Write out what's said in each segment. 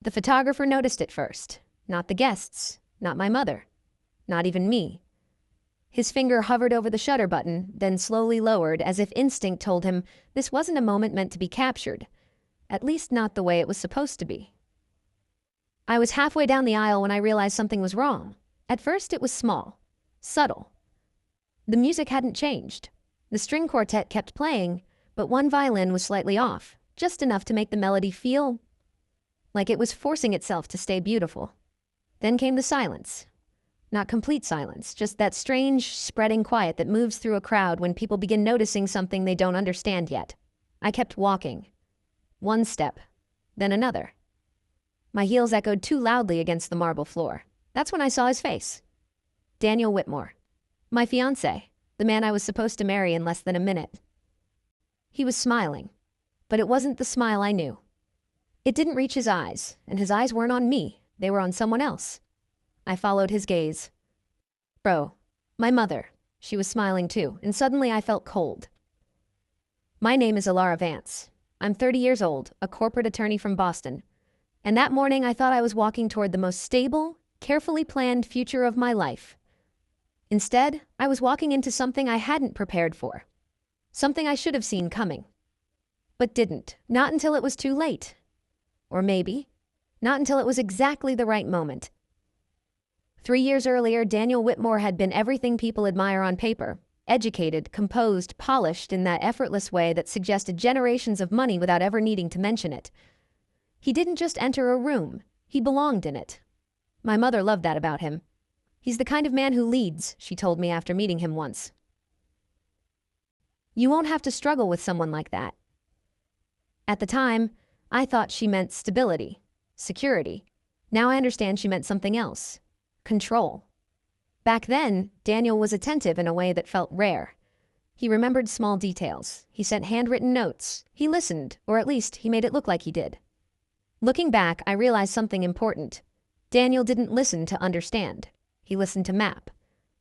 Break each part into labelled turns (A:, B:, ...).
A: The photographer noticed it first. Not the guests, not my mother, not even me. His finger hovered over the shutter button, then slowly lowered as if instinct told him this wasn't a moment meant to be captured. At least not the way it was supposed to be. I was halfway down the aisle when I realized something was wrong. At first it was small, subtle. The music hadn't changed. The string quartet kept playing, but one violin was slightly off, just enough to make the melody feel like it was forcing itself to stay beautiful. Then came the silence. Not complete silence, just that strange, spreading quiet that moves through a crowd when people begin noticing something they don't understand yet. I kept walking. One step, then another. My heels echoed too loudly against the marble floor. That's when I saw his face. Daniel Whitmore. My fiancé, the man I was supposed to marry in less than a minute. He was smiling, but it wasn't the smile I knew. It didn't reach his eyes, and his eyes weren't on me. They were on someone else. I followed his gaze. Bro, my mother. She was smiling too, and suddenly I felt cold. My name is Alara Vance. I'm 30 years old, a corporate attorney from Boston. And that morning I thought I was walking toward the most stable, carefully planned future of my life. Instead, I was walking into something I hadn't prepared for. Something I should have seen coming. But didn't. Not until it was too late. Or maybe, not until it was exactly the right moment. 3 years earlier, Daniel Whitmore had been everything people admire on paper. Educated, composed, polished in that effortless way that suggested generations of money without ever needing to mention it. He didn't just enter a room, he belonged in it. My mother loved that about him. He's the kind of man who leads, she told me after meeting him once. You won't have to struggle with someone like that. At the time, I thought she meant stability, security. Now I understand she meant something else. Control. Back then, Daniel was attentive in a way that felt rare. He remembered small details. He sent handwritten notes. He listened, or at least he made it look like he did. Looking back, I realized something important. Daniel didn't listen to understand. He listened to map,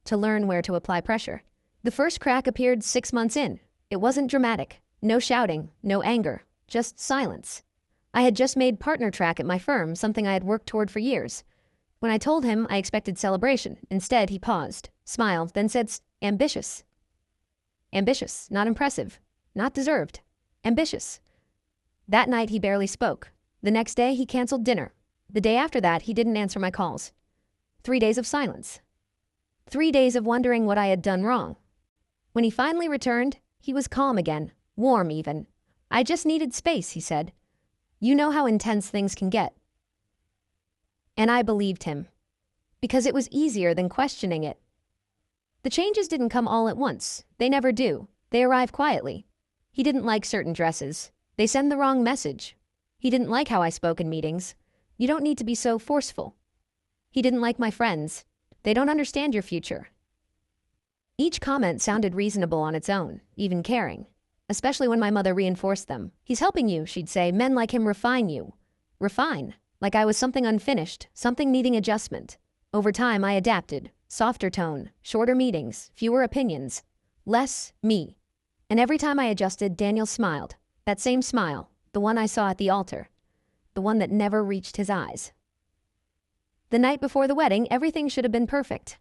A: to learn where to apply pressure. The first crack appeared 6 months in. It wasn't dramatic. No shouting, no anger, just silence. I had just made partner track at my firm, something I had worked toward for years. When I told him, I expected celebration. Instead, he paused, smiled, then said, ambitious. Ambitious, not impressive, not deserved. Ambitious. That night, he barely spoke. The next day, he canceled dinner. The day after that, he didn't answer my calls. 3 days of silence. 3 days of wondering what I had done wrong. When he finally returned, he was calm again, warm even. I just needed space, he said. You know how intense things can get. And I believed him, because it was easier than questioning it. The changes didn't come all at once. They never do. They arrive quietly. He didn't like certain dresses. They send the wrong message. He didn't like how I spoke in meetings. You don't need to be so forceful. He didn't like my friends. They don't understand your future. Each comment sounded reasonable on its own, even caring, especially when my mother reinforced them. He's helping you, she'd say. Men like him refine you. Refine. Like I was something unfinished, something needing adjustment. Over time, I adapted. Softer tone, shorter meetings, fewer opinions. Less me. And every time I adjusted, Daniel smiled. That same smile, the one I saw at the altar. The one that never reached his eyes. The night before the wedding, everything should have been perfect.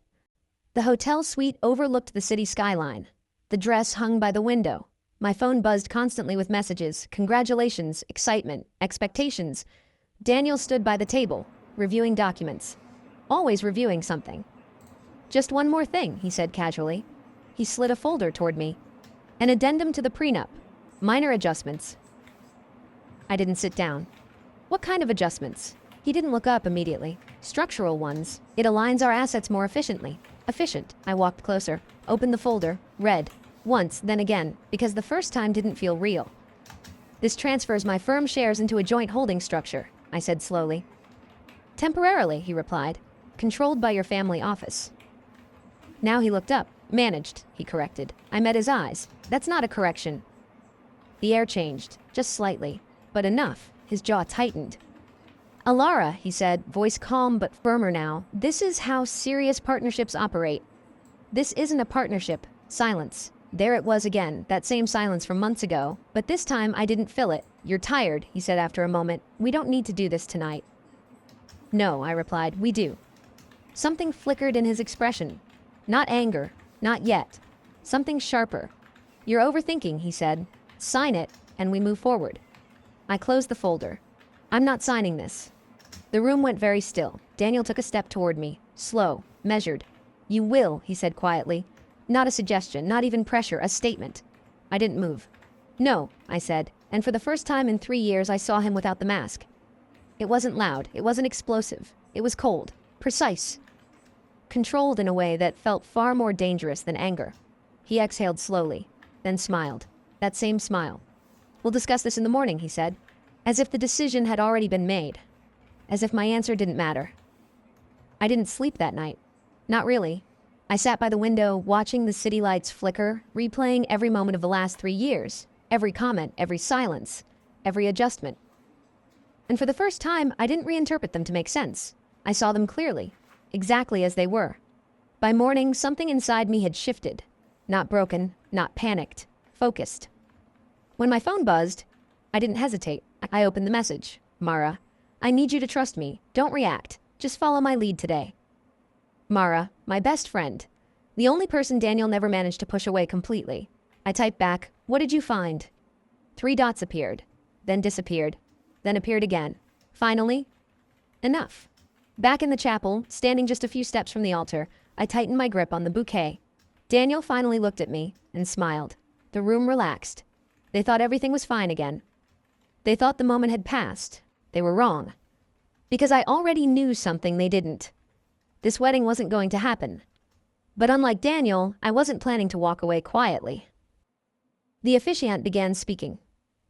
A: The hotel suite overlooked the city skyline. The dress hung by the window. My phone buzzed constantly with messages, congratulations, excitement, expectations. Daniel stood by the table, reviewing documents. Always reviewing something. Just one more thing, he said casually. He slid a folder toward me. An addendum to the prenup. Minor adjustments. I didn't sit down. What kind of adjustments? He didn't look up immediately. Structural ones. It aligns our assets more efficiently. Efficient. I walked closer, opened the folder, read. Once, then again, because the first time didn't feel real. This transfers my firm shares into a joint holding structure, I said slowly. Temporarily, he replied. Controlled by your family office. Now he looked up. Managed, he corrected. I met his eyes. That's not a correction. The air changed, just slightly, but enough. His jaw tightened. Alara, he said, voice calm but firmer now, this is how serious partnerships operate. This isn't a partnership. Silence. There it was again, that same silence from months ago, but this time I didn't feel it. You're tired, he said after a moment. We don't need to do this tonight. No, I replied, we do. Something flickered in his expression. Not anger, not yet. Something sharper. You're overthinking, he said. Sign it, and we move forward. I closed the folder. I'm not signing this. The room went very still. Daniel took a step toward me, slow, measured. You will, he said quietly. Not a suggestion, not even pressure, a statement. I didn't move. No, I said, and for the first time in 3 years I saw him without the mask. It wasn't loud, it wasn't explosive. It was cold, precise. Controlled in a way that felt far more dangerous than anger. He exhaled slowly, then smiled. That same smile. We'll discuss this in the morning, he said, as if the decision had already been made, as if my answer didn't matter. I didn't sleep that night. Not really. I sat by the window, watching the city lights flicker, replaying every moment of the last 3 years, every comment, every silence, every adjustment. And for the first time, I didn't reinterpret them to make sense. I saw them clearly, exactly as they were. By morning, something inside me had shifted. Not broken, not panicked, focused. When my phone buzzed, I didn't hesitate. I opened the message. Mara, I need you to trust me. Don't react. Just follow my lead today. Mara, my best friend. The only person Daniel never managed to push away completely. I typed back, what did you find? 3 dots appeared, then disappeared, then appeared again. Finally, enough. Back in the chapel, standing just a few steps from the altar, I tightened my grip on the bouquet. Daniel finally looked at me and smiled. The room relaxed. They thought everything was fine again. They thought the moment had passed. They were wrong. Because I already knew something they didn't. This wedding wasn't going to happen. But unlike Daniel, I wasn't planning to walk away quietly. The officiant began speaking.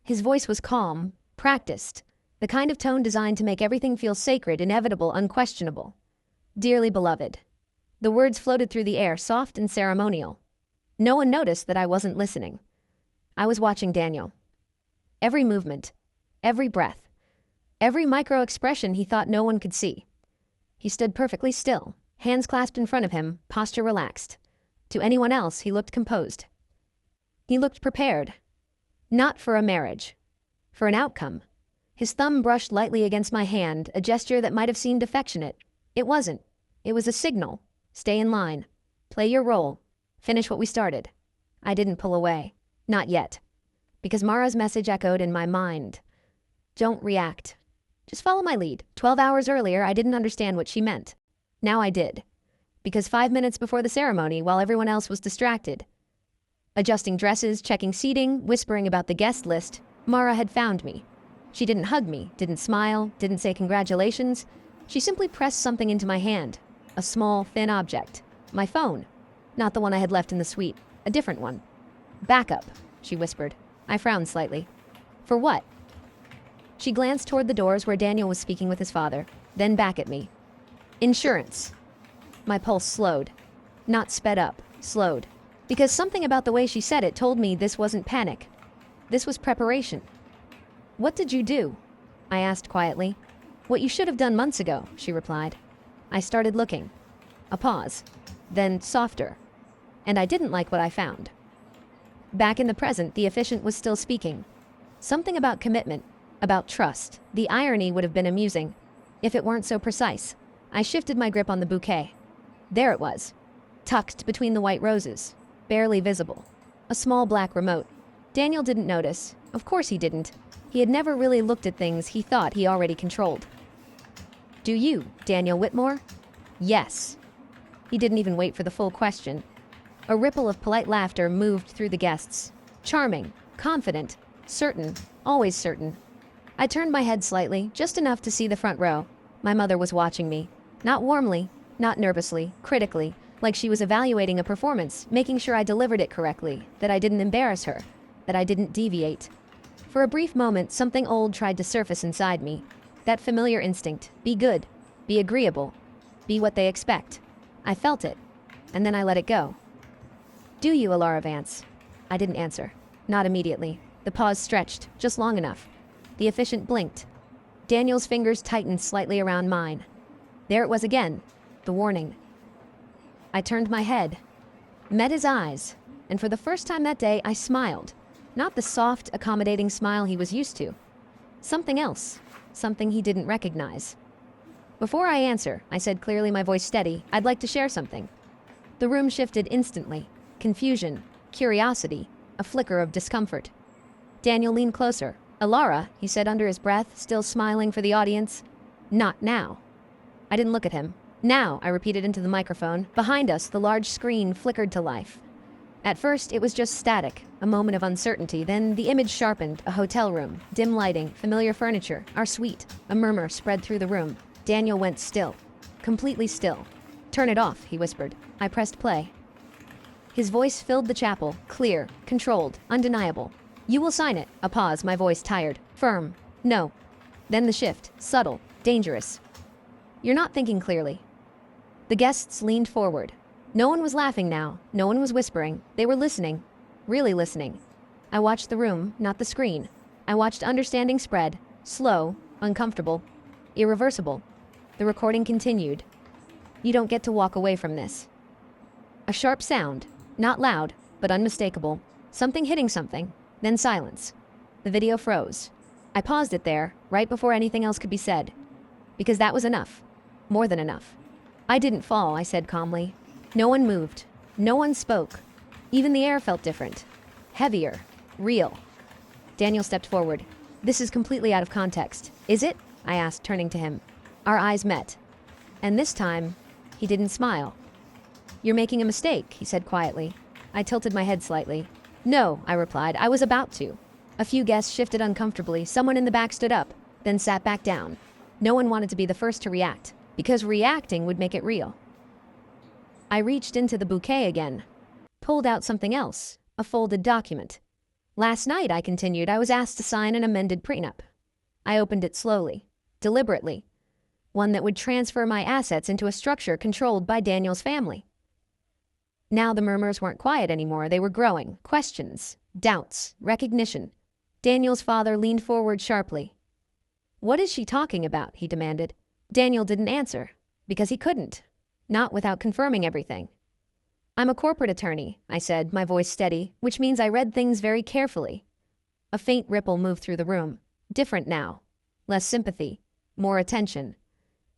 A: His voice was calm, practiced, the kind of tone designed to make everything feel sacred, inevitable, unquestionable. Dearly beloved. The words floated through the air, soft and ceremonial. No one noticed that I wasn't listening. I was watching Daniel. Every movement, every breath, every micro-expression he thought no one could see. He stood perfectly still, hands clasped in front of him, posture relaxed. To anyone else, he looked composed. He looked prepared. Not for a marriage. For an outcome. His thumb brushed lightly against my hand, a gesture that might have seemed affectionate. It wasn't. It was a signal. Stay in line. Play your role. Finish what we started. I didn't pull away. Not yet. Because Mara's message echoed in my mind. Don't react. Just follow my lead. 12 hours earlier, I didn't understand what she meant. Now I did. Because 5 minutes before the ceremony, while everyone else was distracted, adjusting dresses, checking seating, whispering about the guest list, Mara had found me. She didn't hug me, didn't smile, didn't say congratulations. She simply pressed something into my hand. A small, thin object. My phone. Not the one I had left in the suite. A different one. Backup, she whispered. I frowned slightly. For what? She glanced toward the doors where Daniel was speaking with his father, then back at me. Insurance. My pulse slowed. Not sped up, slowed. Because something about the way she said it told me this wasn't panic. This was preparation. What did you do? I asked quietly. What you should have done months ago, she replied. I started looking. A pause. Then softer. And I didn't like what I found. Back in the present, the officiant was still speaking. Something about commitment, about trust. The irony would have been amusing, if it weren't so precise. I shifted my grip on the bouquet. There it was, tucked between the white roses, barely visible. A small black remote. Daniel didn't notice. Of course he didn't. He had never really looked at things he thought he already controlled. Do you, Daniel Whitmore? Yes. He didn't even wait for the full question. A ripple of polite laughter moved through the guests. Charming, confident, certain, always certain. I turned my head slightly, just enough to see the front row. My mother was watching me. Not warmly, not nervously, critically, like she was evaluating a performance, making sure I delivered it correctly, that I didn't embarrass her, that I didn't deviate. For a brief moment, something old tried to surface inside me. That familiar instinct, be good, be agreeable, be what they expect. I felt it, and then I let it go. Do you, Alara Vance? I didn't answer. Not immediately. The pause stretched, just long enough. The officiant blinked. Daniel's fingers tightened slightly around mine. There it was again, the warning. I turned my head, met his eyes, and for the first time that day, I smiled. Not the soft, accommodating smile he was used to. Something else, something he didn't recognize. Before I answer, I said clearly, my voice steady, I'd like to share something. The room shifted instantly. Confusion, curiosity, a flicker of discomfort. Daniel leaned closer. Alara, he said under his breath, still smiling for the audience. Not now. I didn't look at him. Now, I repeated into the microphone. Behind us, the large screen flickered to life. At first, it was just static, a moment of uncertainty. Then the image sharpened, a hotel room, dim lighting, familiar furniture, our suite. A murmur spread through the room. Daniel went still. Completely still. Turn it off, he whispered. I pressed play. His voice filled the chapel, clear, controlled, undeniable. You will sign it. A pause, my voice tired. Firm. No. Then the shift, subtle, dangerous. You're not thinking clearly. The guests leaned forward. No one was laughing now. No one was whispering. They were listening. Really listening. I watched the room, not the screen. I watched understanding spread. Slow, uncomfortable, irreversible. The recording continued. You don't get to walk away from this. A sharp sound. Not loud, but unmistakable. Something hitting something. Then silence. The video froze. I paused it there, right before anything else could be said. Because that was enough. More than enough. I didn't fall, I said calmly. No one moved. No one spoke. Even the air felt different. Heavier. Real. Daniel stepped forward. This is completely out of context. Is it? I asked, turning to him. Our eyes met. And this time, he didn't smile. You're making a mistake, he said quietly. I tilted my head slightly. No, I replied. I was about to. A few guests shifted uncomfortably. Someone in the back stood up, then sat back down. No one wanted to be the first to react, because reacting would make it real. I reached into the bouquet again, pulled out something else, a folded document. Last night, I continued, I was asked to sign an amended prenup. I opened it slowly, deliberately, one that would transfer my assets into a structure controlled by Daniel's family. Now the murmurs weren't quiet anymore. They were growing. Questions, doubts, recognition. Daniel's father leaned forward sharply. What is she talking about? He demanded. Daniel didn't answer, because he couldn't. Not without confirming everything. I'm a corporate attorney, I said, my voice steady, which means I read things very carefully. A faint ripple moved through the room. Different now. Less sympathy. More attention.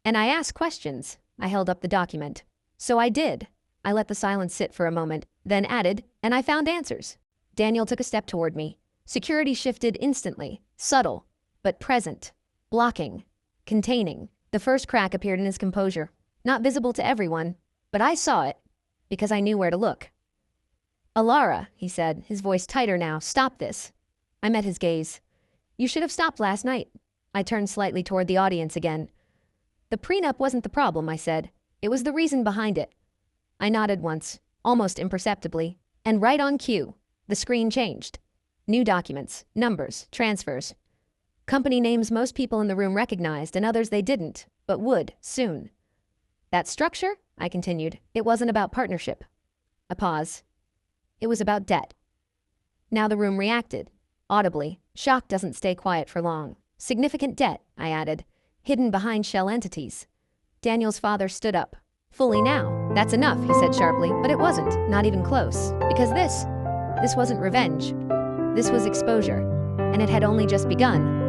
A: And I asked questions. I held up the document. So I did. I let the silence sit for a moment, then added, and I found answers. Daniel took a step toward me. Security shifted instantly, subtle, but present, blocking, containing. The first crack appeared in his composure, not visible to everyone, but I saw it, because I knew where to look. Alara, he said, his voice tighter now, stop this. I met his gaze. You should have stopped last night. I turned slightly toward the audience again. The prenup wasn't the problem, I said. It was the reason behind it. I nodded once, almost imperceptibly, and right on cue, the screen changed. New documents, numbers, transfers. Company names most people in the room recognized and others they didn't, but would, soon. That structure, I continued, it wasn't about partnership. A pause. It was about debt. Now the room reacted, audibly. Shock doesn't stay quiet for long. Significant debt, I added, hidden behind shell entities. Daniel's father stood up. Fully now. That's enough, he said sharply, but it wasn't, not even close. Because this wasn't revenge. This was exposure, and it had only just begun.